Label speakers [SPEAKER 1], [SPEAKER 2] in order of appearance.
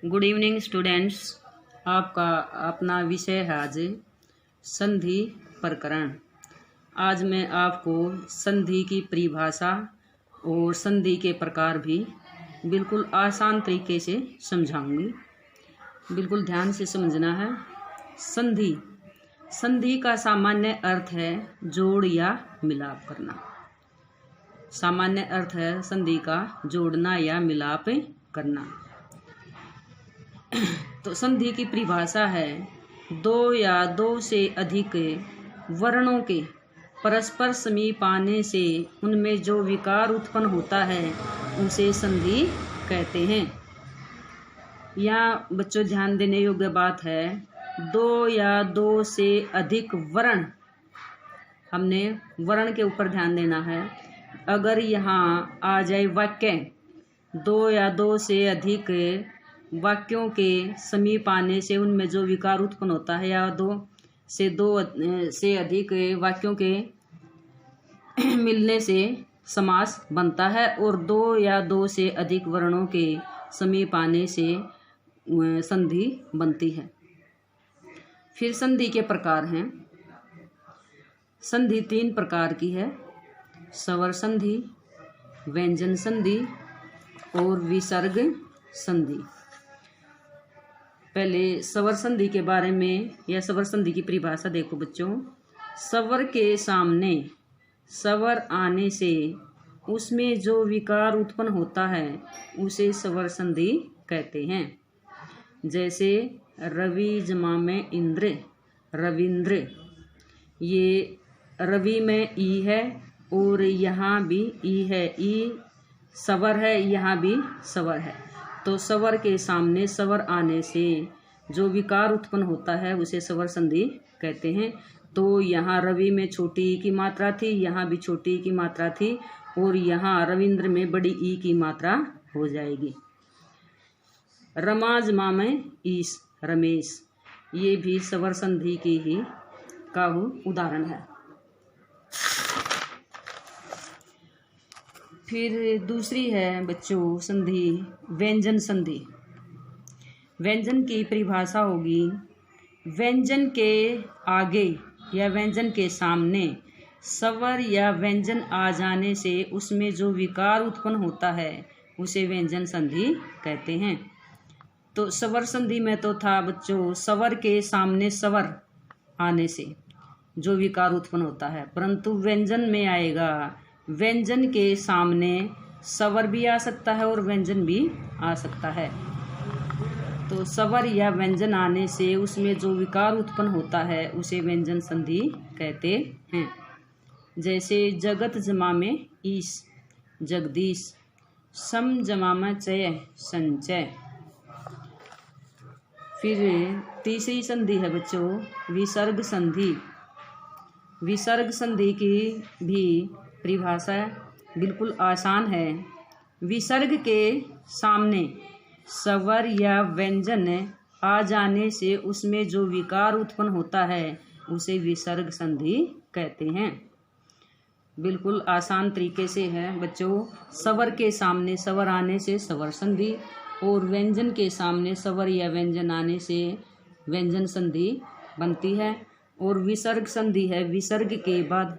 [SPEAKER 1] Good evening students. आपका अपना विषय है आज संधि प्रकरण। आज मैं आपको संधि की परिभाषा और संधि के प्रकार भी बिल्कुल आसान तरीके से समझाऊंगी। बिल्कुल ध्यान से समझना है। संधि संधि का सामान्य अर्थ है जोड़ या मिलाप करना। सामान्य अर्थ है संधि का जोड़ना या मिलाप करना। तो संधि की परिभाषा है दो या दो से अधिक वर्णों के परस्पर समीप आने से उनमें जो विकार उत्पन्न होता है उसे संधि कहते हैं। यहाँ बच्चों ध्यान देने योग्य बात है, दो या दो से अधिक वर्ण। हमने वर्ण के ऊपर ध्यान देना है। अगर यहाँ आ जाए वाक्य, दो या दो से अधिक वाक्यों के समीप आने से उनमें जो विकार उत्पन्न होता है, या दो से अधिक वाक्यों के मिलने से समास बनता है, और दो या दो से अधिक वर्णों के समीप आने से संधि बनती है। फिर संधि के प्रकार हैं। संधि 3 प्रकार की है, स्वर संधि, व्यंजन संधि और विसर्ग संधि। पहले स्वर संधि के बारे में या स्वर संधि की परिभाषा देखो बच्चों। स्वर के सामने स्वर आने से उसमें जो विकार उत्पन्न होता है उसे स्वर संधि कहते हैं। जैसे रवि जमा में इंद्र, रविंद्र। ये रवि में ई है और यहाँ भी ई है, ई स्वर है, यहाँ भी स्वर है। तो स्वर के सामने स्वर आने से जो विकार उत्पन्न होता है उसे स्वर संधि कहते हैं। तो यहाँ रवि में छोटी ई की मात्रा थी, यहाँ भी छोटी ई की मात्रा थी, और यहाँ रविंद्र में बड़ी ई की मात्रा हो जाएगी। रमा जमा में ईश, रमेश। ये भी स्वर संधि की ही का उदाहरण है। फिर दूसरी है बच्चों संधि व्यंजन संधि। व्यंजन की परिभाषा होगी, व्यंजन के आगे या व्यंजन के सामने स्वर या व्यंजन आ जाने से उसमें जो विकार उत्पन्न होता है उसे व्यंजन संधि कहते हैं। तो स्वर संधि में तो था बच्चों स्वर के सामने स्वर आने से जो विकार उत्पन्न होता है, परंतु व्यंजन में आएगा व्यंजन के सामने स्वर भी आ सकता है और व्यंजन भी आ सकता है। तो स्वर या व्यंजन आने से उसमें जो विकार उत्पन्न होता है उसे व्यंजन संधि कहते हैं। जैसे जगत जमा में ईश, जगदीश। सम जमा में चय, संचय। फिर तीसरी संधि है बच्चों विसर्ग संधि। विसर्ग संधि की भी परिभाषा बिल्कुल आसान है। विसर्ग के सामने स्वर या व्यंजन आ जाने से उसमें जो विकार उत्पन्न होता है उसे विसर्ग संधि कहते हैं। बिल्कुल आसान तरीके से है बच्चों। स्वर के सामने स्वर आने से स्वर संधि, और व्यंजन के सामने स्वर या व्यंजन आने से व्यंजन संधि बनती है। और विसर्ग संधि है विसर्ग के बाद